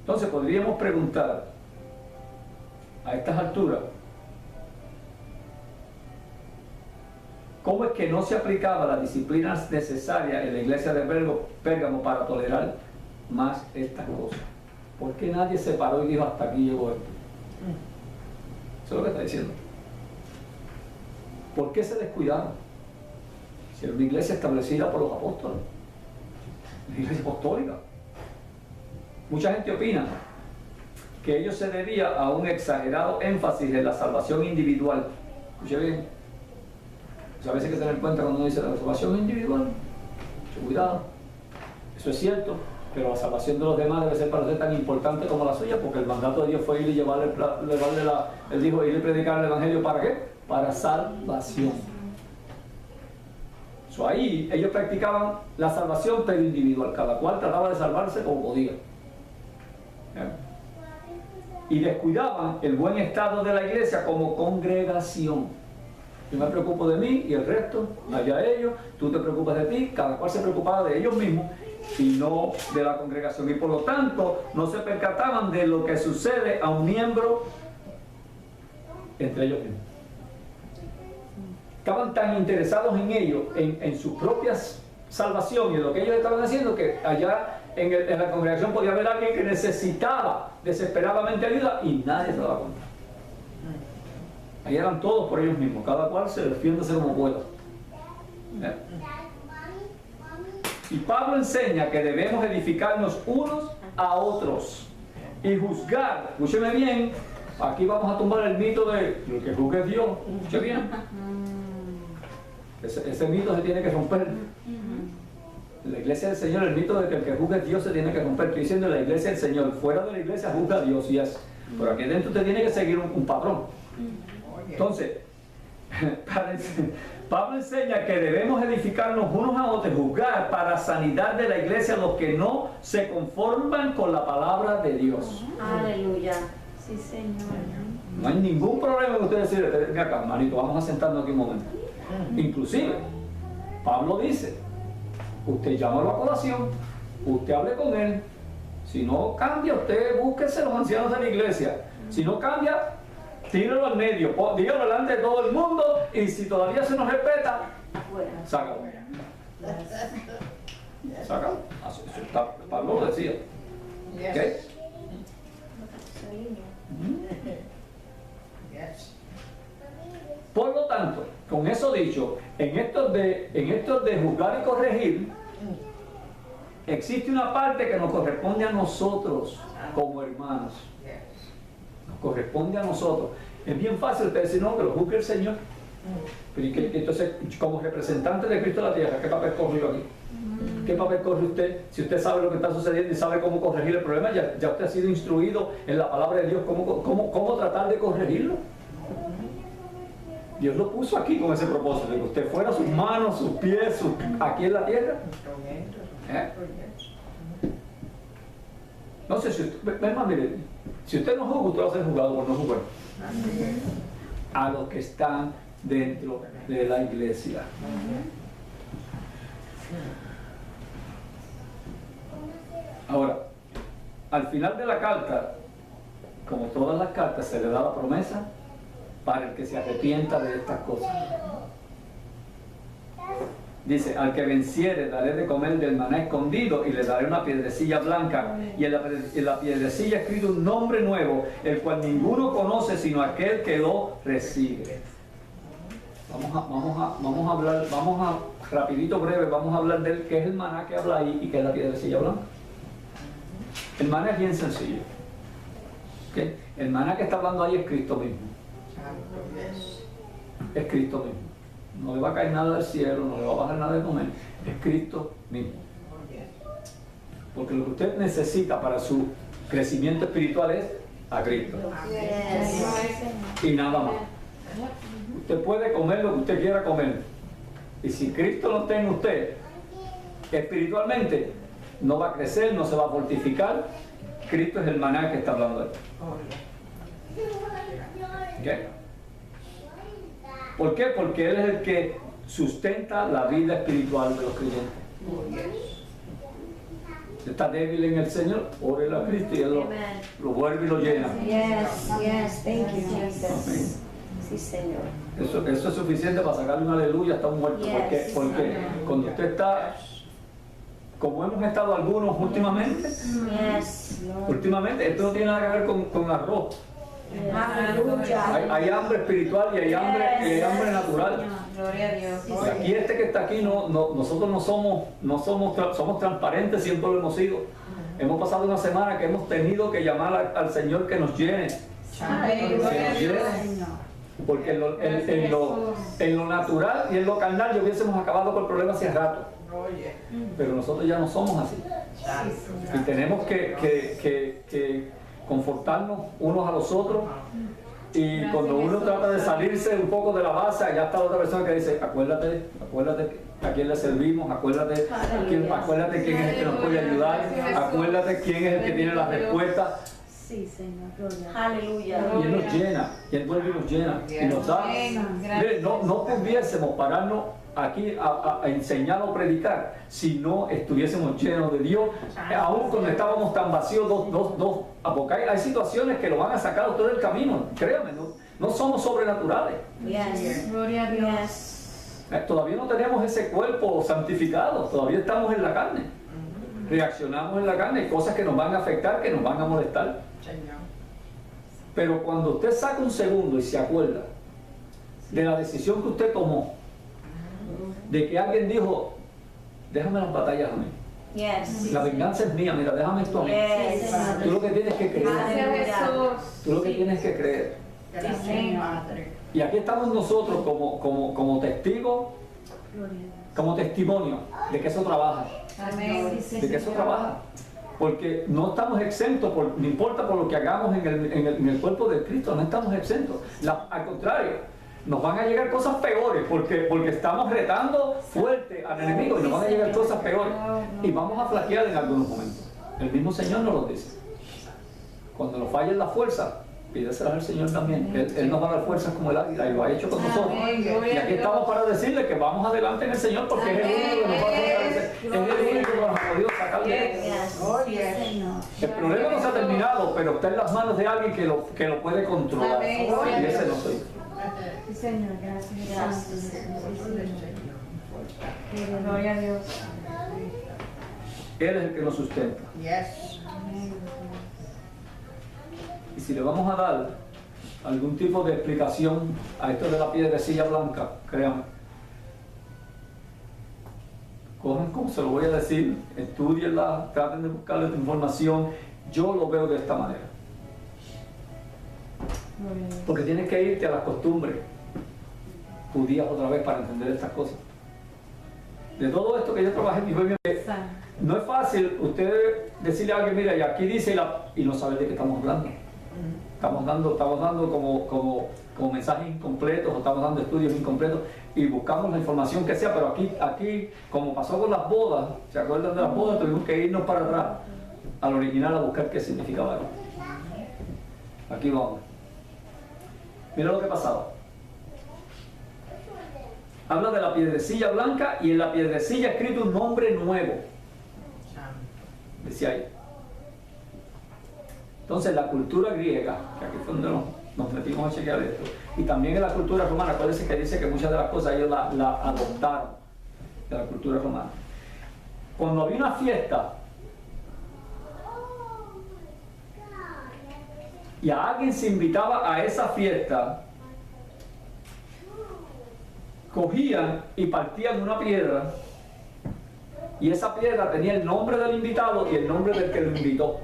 Entonces podríamos preguntar a estas alturas, ¿cómo es que no se aplicaba las disciplinas necesarias en la iglesia de Pérgamo para tolerar más estas cosas? ¿Por qué nadie se paró y dijo hasta aquí llegó esto? Eso es lo que está diciendo. ¿Por qué se descuidaron? Si era una iglesia establecida por los apóstoles, una iglesia apostólica. Mucha gente opina que ello se debía a un exagerado énfasis en la salvación individual. Escuche bien. A veces hay que tener en cuenta cuando uno dice la salvación individual. Mucho cuidado. Eso es cierto, pero la salvación de los demás debe ser para usted tan importante como la suya, porque el mandato de Dios fue ir y él dijo ir y predicar el evangelio. ¿Para qué? Para salvación. Ahí ellos practicaban la salvación pero individual, cada cual trataba de salvarse como podía. Y descuidaban el buen estado de la iglesia como congregación. Yo me preocupo de mí y el resto, allá ellos, tú te preocupas de ti, cada cual se preocupaba de ellos mismos y no de la congregación. Y por lo tanto, no se percataban de lo que sucede a un miembro entre ellos mismos. Estaban tan interesados en ellos, en su propia salvación y en lo que ellos estaban haciendo, que allá en la congregación podía haber alguien que necesitaba desesperadamente ayuda y nadie se daba cuenta. Ahí eran todos por ellos mismos, cada cual se defiéndose como pueda. Y Pablo enseña que debemos edificarnos unos a otros y juzgar. Escúcheme bien, aquí vamos a tumbar el mito de lo que juzgue Dios. Escuche bien. Ese mito se tiene que romper. En la iglesia del Señor, el mito de que el que juzgue a Dios se tiene que romper. Estoy diciendo en la iglesia del Señor, fuera de la iglesia juzga a Dios, y es. Pero aquí dentro usted tiene que seguir un patrón. Entonces, Pablo enseña que debemos edificarnos unos a otros, juzgar para sanidad de la iglesia a los que no se conforman con la palabra de Dios. Aleluya. Sí, Señor. No hay ningún problema en usted decir, venga acá, hermanito, vamos a sentarnos aquí un momento. Inclusive, Pablo dice, usted llámalo a colación, usted hable con él. Si no cambia, usted búsquese los ancianos de la iglesia. Si no cambia, tíralo al medio, dígalo delante de todo el mundo, y si todavía se nos respeta, sácalo. Sácalo. Pablo lo decía. ¿Okay? Por lo tanto, con eso dicho, en estos de juzgar y corregir, existe una parte que nos corresponde a nosotros como hermanos. Nos corresponde a nosotros. Es bien fácil usted decir, no, que lo juzgue el Señor. Entonces, como representante de Cristo en la tierra, ¿qué papel corro yo aquí? ¿Qué papel corre usted? Si usted sabe lo que está sucediendo y sabe cómo corregir el problema, ya usted ha sido instruido en la palabra de Dios cómo tratar de corregirlo. Dios lo puso aquí con ese propósito, de que usted fuera sus manos, sus pies, aquí en la tierra. No sé si usted, mire, si usted no juzga, usted va a ser juzgado por no jugar. A los que están dentro de la iglesia. Ahora, al final de la carta, como todas las cartas, se le da la promesa para el que se arrepienta de estas cosas. Dice, al que venciere daré de comer del maná escondido y le daré una piedrecilla blanca y en la piedrecilla escrito un nombre nuevo, el cual ninguno conoce sino aquel que lo recibe. Vamos a hablar, rapidito, breve, vamos a hablar de qué es el maná que habla ahí y qué es la piedrecilla blanca. El maná es bien sencillo. ¿Okay? El maná que está hablando ahí es Cristo mismo. Es Cristo mismo. No le va a caer nada del cielo, no le va a bajar nada de comer. Es Cristo mismo. Porque lo que usted necesita para su crecimiento espiritual es a Cristo. Y nada más. Usted puede comer lo que usted quiera comer. Y si Cristo no está en usted, espiritualmente, no va a crecer, no se va a fortificar. Cristo es el maná que está hablando ahí. ¿Okay? ¿Por qué? Porque Él es el que sustenta la vida espiritual de los creyentes. Si está débil en el Señor, órele a Cristo y Él lo vuelve y lo llena. Yes, thank you, Jesus. Sí, Señor. Eso es suficiente para sacarle un aleluya hasta un muerto. Porque cuando usted está, como hemos estado algunos últimamente, últimamente, esto no tiene nada que ver con arroz. Hay hambre espiritual y hay hambre natural. Gloria a Dios. Y aquí que está aquí, nosotros somos transparentes, siempre lo hemos sido. Hemos pasado una semana que hemos tenido que llamar al Señor que nos llene. Porque en lo natural y en lo carnal ya hubiésemos acabado con el problema hace rato. Pero nosotros ya no somos así. Y tenemos que confortarnos unos a los otros. Y cuando uno trata de salirse un poco de la base, allá está la otra persona que dice, acuérdate a quién le servimos, acuérdate quién es el que nos puede ayudar, acuérdate quién es el que tiene las respuestas. Sí, Señor, gloria. Aleluya. Y Él nos llena, y Él vuelve y nos llena, y nos da. Mire, no pudiésemos pararnos aquí a enseñar o predicar si no estuviésemos llenos de Dios, aún cuando estábamos tan vacíos, porque hay situaciones que lo van a sacar a usted del camino, créanme, no somos sobrenaturales. Gloria a Dios. Todavía no tenemos ese cuerpo santificado, todavía estamos en la carne, reaccionamos en la carne, hay cosas que nos van a afectar, que nos van a molestar. Pero cuando usted saca un segundo y se acuerda de la decisión que usted tomó, de que alguien dijo, déjame las batallas a mí, la venganza es mía, mira, déjame esto a mí. Tú lo que tienes que creer. Tú lo que tienes que creer. Y aquí estamos nosotros como testigos, como testimonio de que eso trabaja. De que eso trabaja. Porque no estamos exentos, no importa por lo que hagamos en el cuerpo de Cristo, no estamos exentos. Al contrario, nos van a llegar cosas peores porque estamos retando fuerte al enemigo y nos van a llegar cosas peores. Y vamos a flaquear en algunos momentos. El mismo Señor nos lo dice. Cuando nos falle la fuerza, pídeselas al Señor también. Él nos va a dar fuerzas como el águila y lo ha hecho con nosotros. Y aquí estamos para decirle que vamos adelante en el Señor porque es el único que nos va a fortalecer. Es el único que nos ha podido sacar de esto. El problema no se ha terminado, pero está en las manos de alguien que lo puede controlar. Y ese no soy. Sí, Señor, gracias. Gloria a Dios. Él es el que nos sustenta. Y si le vamos a dar algún tipo de explicación a esto de la piedrecilla blanca, créanme, cojan como se lo voy a decir, estudienla, traten de buscarle esta información. Yo lo veo de esta manera. Porque tienes que irte a las costumbres. judías otra vez para entender estas cosas. De todo esto que yo trabajé en mi pueblo, no es fácil usted decirle a alguien, mira, y aquí dice y no saber de qué estamos hablando. Estamos dando como mensajes incompletos o estamos dando estudios incompletos y buscamos la información que sea, pero aquí como pasó con las bodas, ¿se acuerdan de las bodas? Tuvimos que irnos para atrás al original a buscar qué significaba eso. Aquí vamos. Mira lo que pasaba. Habla de la piedrecilla blanca y en la piedrecilla escrito un nombre nuevo. Decía ahí. Entonces la cultura griega, que aquí fue donde nos metimos a chequear esto, y también en la cultura romana, acuérdense que dice que muchas de las cosas ellos la adoptaron de la cultura romana. Cuando había una fiesta y a alguien se invitaba a esa fiesta, cogían y partían una piedra y esa piedra tenía el nombre del invitado y el nombre del que lo invitó.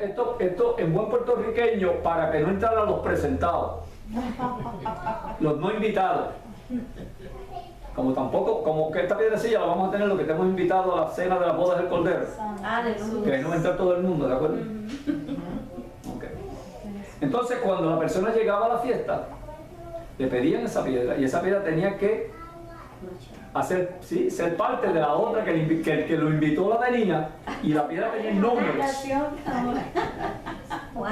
Esto en buen puertorriqueño, para que no entraran los presentados, los no invitados. Como que esta piedrecilla la vamos a tener los que estemos invitados a la cena de las bodas del Cordero. Que no entra todo el mundo, ¿de acuerdo? Okay. Entonces cuando la persona llegaba a la fiesta, le pedían esa piedra y esa piedra tenía que ser parte de la otra que lo invitó la tenía, y la piedra tenía nombres. Wow.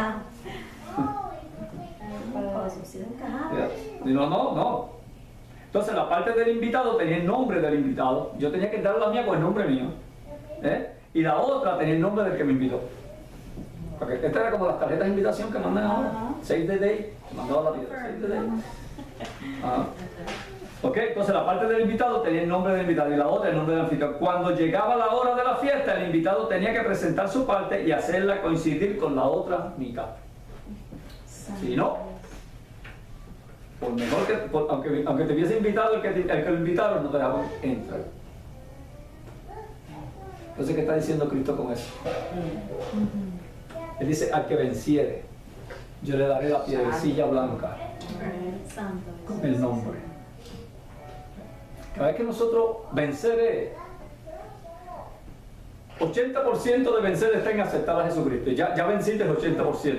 No. Entonces la parte del invitado tenía el nombre del invitado. Yo tenía que dar la mía con el nombre mío. Y la otra tenía el nombre del que me invitó. Porque esta era como las tarjetas de invitación que mandan ahora. Save the day, mandaba la piedra. Save the day. Ok, entonces la parte del invitado tenía el nombre del invitado y la otra el nombre del anfitrión. Cuando llegaba la hora de la fiesta, el invitado tenía que presentar su parte y hacerla coincidir con la otra mitad. Si no, por mejor que, aunque te hubiese invitado el que lo invitaron, no te dejaban entrar. Entonces, ¿qué está diciendo Cristo con eso? Él dice, al que venciere, yo le daré la piedrecilla blanca con el nombre. Cada vez que nosotros vencer, 80% de vencer está en aceptar a Jesucristo. Ya venciste el 80%.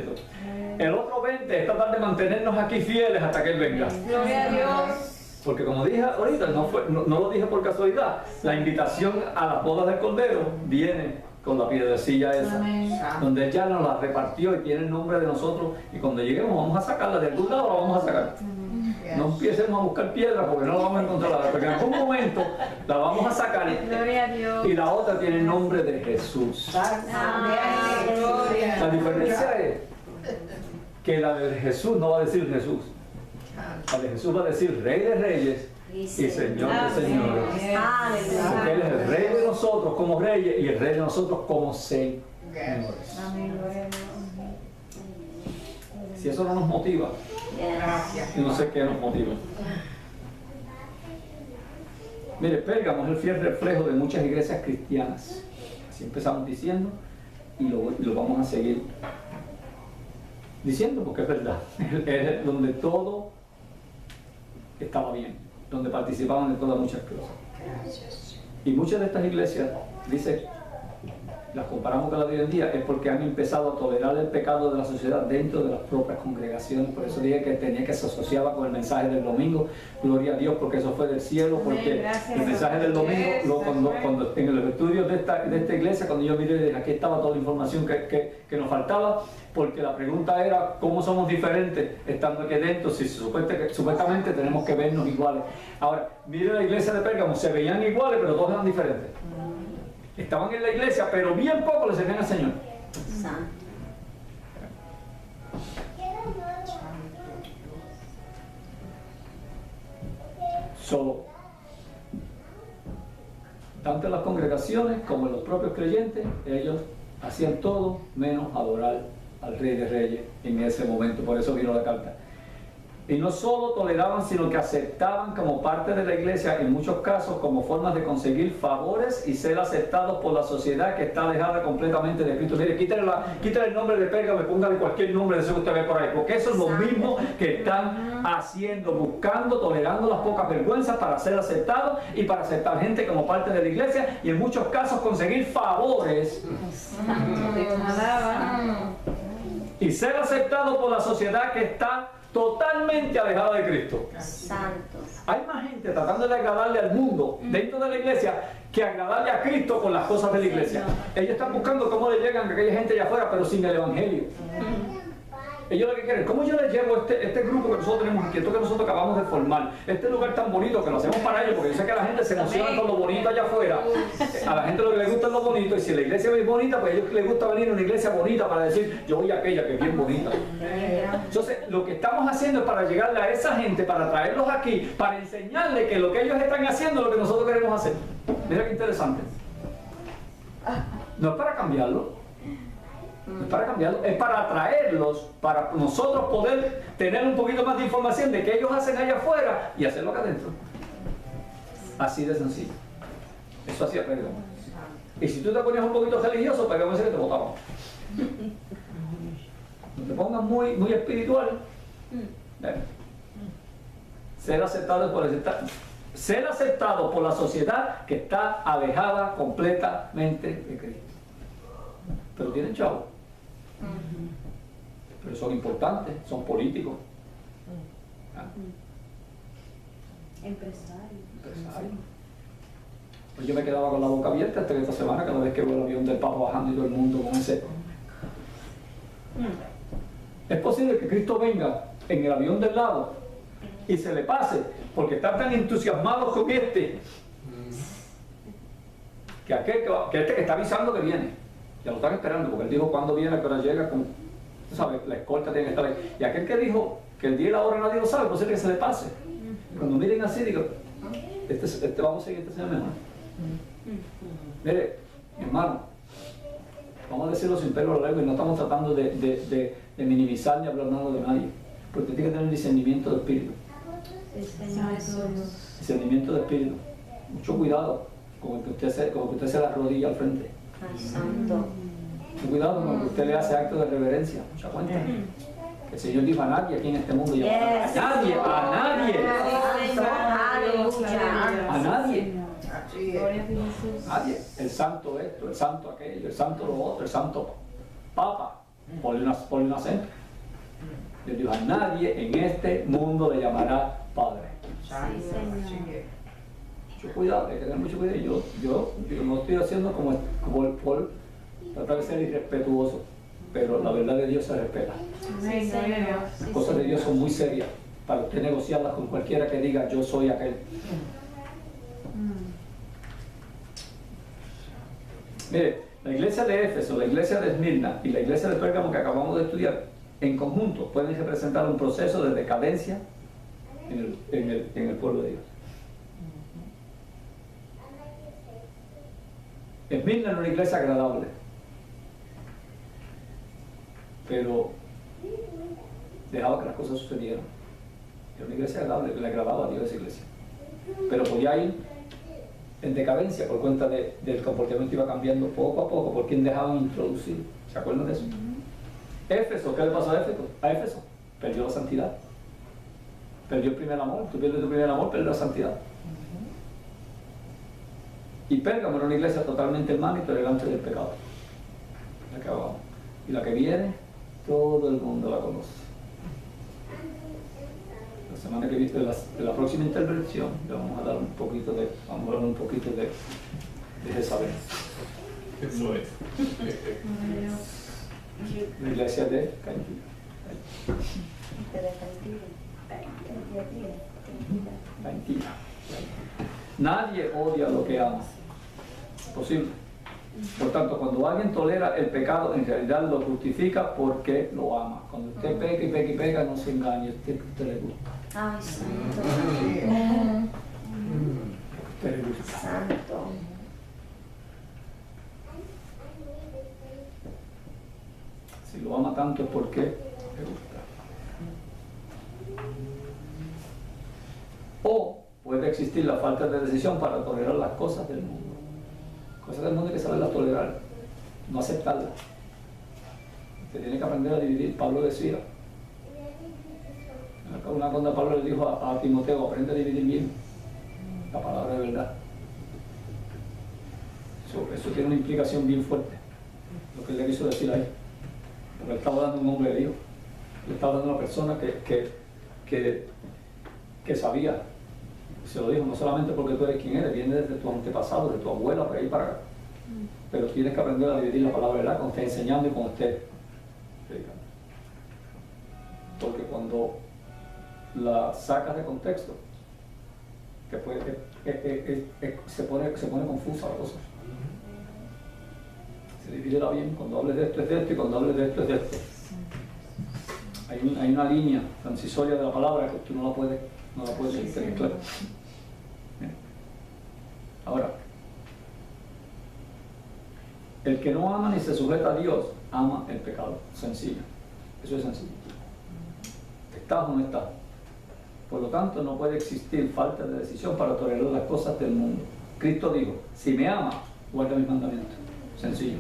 El otro 20% es tratar de mantenernos aquí fieles hasta que Él venga. Gloria a Dios. Porque como dije ahorita, no lo dije por casualidad, la invitación a las bodas del Cordero viene con la piedrecilla esa, donde Él ya nos la repartió y tiene el nombre de nosotros, y cuando lleguemos vamos a sacarla, de algún lado la vamos a sacar. No empecemos a buscar piedras porque no la vamos a encontrar, porque en algún momento la vamos a sacar y la otra tiene el nombre de Jesús. La diferencia es que la de Jesús no va a decir Jesús, la de Jesús va a decir Rey de Reyes y Señor de Señores, porque Él es el Rey de nosotros como reyes y el Rey de nosotros como señores. Si eso no nos motiva, yo no sé qué nos motiva. Mire, Pérgamo es el fiel reflejo de muchas iglesias cristianas. Así empezamos diciendo y lo vamos a seguir diciendo porque es verdad. Es donde todo estaba bien, donde participaban de todas muchas cosas. Y muchas de estas iglesias, dice, las comparamos con la de hoy en día, es porque han empezado a tolerar el pecado de la sociedad dentro de las propias congregaciones. Por eso dije que tenía que se asociaba con el mensaje del domingo. Gloria a Dios, porque eso fue del cielo, porque el mensaje del domingo, cuando en los estudios de esta iglesia, cuando yo miré, aquí estaba toda la información que nos faltaba, porque la pregunta era, ¿cómo somos diferentes estando aquí dentro? Si supuestamente tenemos que vernos iguales. Ahora, mire la iglesia de Pérgamo, se veían iguales, pero todos eran diferentes. Estaban en la iglesia, pero bien poco le servían al Señor. Solo. Tanto en las congregaciones como en los propios creyentes, ellos hacían todo menos adorar al Rey de Reyes en ese momento. Por eso vino la carta. Y no solo toleraban, sino que aceptaban como parte de la iglesia, en muchos casos, como formas de conseguir favores y ser aceptados por la sociedad que está alejada completamente de Cristo. Mire, quítale el nombre de Pérgamo y póngale cualquier nombre de eso que usted ve por ahí, porque eso es lo mismo que están haciendo, buscando, tolerando las pocas vergüenzas para ser aceptados y para aceptar gente como parte de la iglesia y en muchos casos conseguir favores y ser aceptado por la sociedad que está totalmente alejada de Cristo. Santo. Hay más gente tratando de agradarle al mundo dentro de la iglesia que agradarle a Cristo con las cosas de la iglesia. Ellos están buscando cómo le llegan a aquella gente allá afuera, pero sin el evangelio. Ellos lo que quieren, ¿cómo yo les llevo este grupo que nosotros tenemos aquí, esto que nosotros acabamos de formar, este lugar tan bonito que lo hacemos para ellos, porque yo sé que la gente se emociona con lo bonito allá afuera, a la gente lo que le gusta es lo bonito, y si la iglesia es bonita, pues a ellos les gusta venir a una iglesia bonita para decir, yo voy a aquella que es bien bonita. Entonces, lo que estamos haciendo es para llegarle a esa gente, para traerlos aquí, para enseñarles que lo que ellos están haciendo es lo que nosotros queremos hacer. Mira qué interesante. No es para cambiarlo. No es para cambiarlo, es para atraerlos, para nosotros poder tener un poquito más de información de qué ellos hacen allá afuera y hacerlo acá adentro. Así de sencillo. Eso hacía Pérgamo. Y si tú te ponías un poquito religioso, Pérgamo dice que te botaban. No te pongas muy espiritual. Ser aceptado por la sociedad que está alejada completamente de Cristo. Pero tienen chavo. Pero son importantes, son políticos. Empresarios. Pues yo me quedaba con la boca abierta hasta esta semana, cada vez que veo el avión del Papa bajando y todo el mundo con ese. Es posible que Cristo venga en el avión del lado y se le pase, porque están tan entusiasmados con este, que este que está avisando que viene. Ya lo están esperando, porque él dijo cuándo viene, pero llega, tú sabes, la escolta tiene que estar ahí. Y aquel que dijo que el día y la hora nadie lo sabe, pues es que se le pase. Cuando miren así, digo, vamos a seguir este señor mejor. Mire, mi hermano, vamos a decirlo sin pelo largo y no estamos tratando de minimizar ni hablar nada de nadie, porque usted tiene que tener discernimiento de espíritu. Discernimiento de espíritu. Mucho cuidado con el que usted se la rodilla al frente. Ay, santo. Cuidado con que usted le hace acto de reverencia. Mucha cuenta. El Señor dijo a nadie aquí en este mundo. A nadie. A nadie. Nadie. El santo esto, el santo aquello, el santo lo otro, el santo papa. Ponle un acento. Dios dijo a nadie en este mundo le llamará Padre. Mucho cuidado, hay que tener mucho cuidado. Yo no estoy haciendo como por tratar de ser irrespetuoso, pero la verdad de Dios se respeta. Las cosas de Dios son muy serias para usted negociarlas con cualquiera que diga yo soy aquel. Mire, la iglesia de Éfeso, la iglesia de Esmirna y la iglesia de Pérgamo que acabamos de estudiar, en conjunto pueden representar un proceso de decadencia en el pueblo de Dios. Esmirna era una iglesia agradable, pero dejaba que las cosas sucedieran. Era una iglesia agradable, le agradaba a Dios esa iglesia, pero podía ir en decadencia por cuenta del comportamiento que iba cambiando poco a poco por quien dejaban introducir. ¿Se acuerdan de eso? Éfeso, ¿qué le pasó a Éfeso? Perdió la santidad, perdió el primer amor. Tú pierdes tu primer amor, pierdes la santidad. Y Pérgamo era una iglesia totalmente hermana y tolerante del pecado. La que abajo. Y la que viene, todo el mundo la conoce. La semana que viene, de la próxima intervención, le vamos a dar un poquito de Jezabel. Eso es. La iglesia de Caín. Mentira. Nadie odia lo que ama. Posible. Por tanto, cuando alguien tolera el pecado, en realidad lo justifica porque lo ama. Cuando usted peca y peca y peca, no se engañe, usted le gusta. Ay, santo. Usted le gusta. Santo. Si lo ama tanto es porque le gusta. existir la falta de decisión para tolerar las cosas del mundo. Cosas del mundo hay que saberlas tolerar, no aceptarlas. Usted tiene que aprender a dividir. Pablo decía, una cuando Pablo le dijo a Timoteo, aprende a dividir bien la palabra de verdad. Eso tiene una implicación bien fuerte, lo que él le quiso decir ahí. Porque él estaba dando un hombre de Dios, le estaba dando una persona que sabía. Se lo dijo no solamente porque tú eres quien eres, viene desde tu antepasado, de tu abuela, por ahí para acá. Pero tienes que aprender a dividir la palabra de verdad cuando estés enseñando y cuando estés predicando. Porque cuando la sacas de contexto, se pone confusa la cosa. Se divide bien, cuando hables de esto es de esto y cuando hables de esto es de esto. Hay una línea transisoria de la palabra que tú no la puedes tener clara. Ahora, el que no ama ni se sujeta a Dios, ama el pecado. Sencillo. Eso es sencillo. ¿Estás o no estás? Por lo tanto, no puede existir falta de decisión para tolerar las cosas del mundo. Cristo dijo, si me ama, guarda mis mandamientos. Sencillo.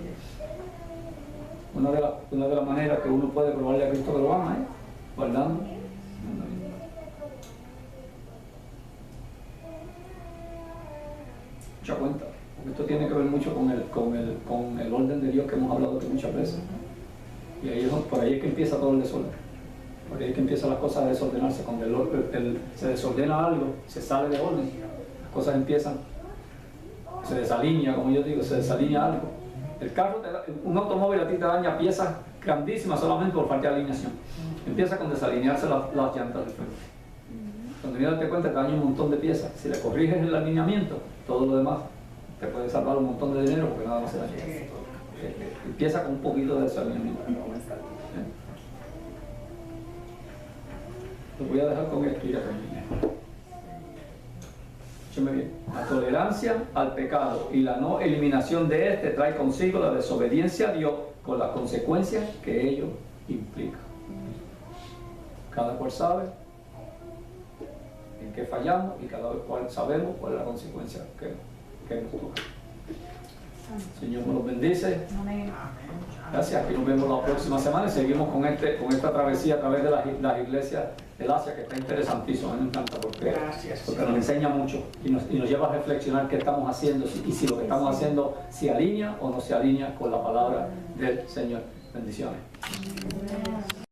Una de las maneras que uno puede probarle a Cristo que lo ama es guardando mandamientos. Mucha cuenta, porque esto tiene que ver mucho con el orden de Dios que hemos hablado aquí muchas veces. Y por ahí es que empieza todo el desorden. Por ahí es que empiezan las cosas a desordenarse. Cuando se desordena algo, se sale de orden, las cosas empiezan, se desalinea, como yo digo, se desalinea algo. Un automóvil a ti te daña piezas grandísimas solamente por falta de alineación. Empieza con desalinearse las llantas del frente. Cuando vienes a darte cuenta te daña un montón de piezas. Si le corriges el alineamiento, todo lo demás te puede salvar un montón de dinero porque nada más se daña. Empieza con un poquito de desalineamiento. Lo voy a dejar con esto y ya terminé. Escúcheme bien. La tolerancia al pecado y la no eliminación de este trae consigo la desobediencia a Dios con las consecuencias que ello implica. Cada cual sabe en qué fallamos y cada cual sabemos cuál es la consecuencia que nos toca. El Señor nos los bendice. Gracias, aquí nos vemos la próxima semana y seguimos con esta travesía a través de las iglesias del Asia, que está interesantísimo. A mí me encanta porque nos enseña mucho y nos lleva a reflexionar qué estamos haciendo y si lo que estamos haciendo se alinea o no se alinea con la palabra del Señor. Bendiciones.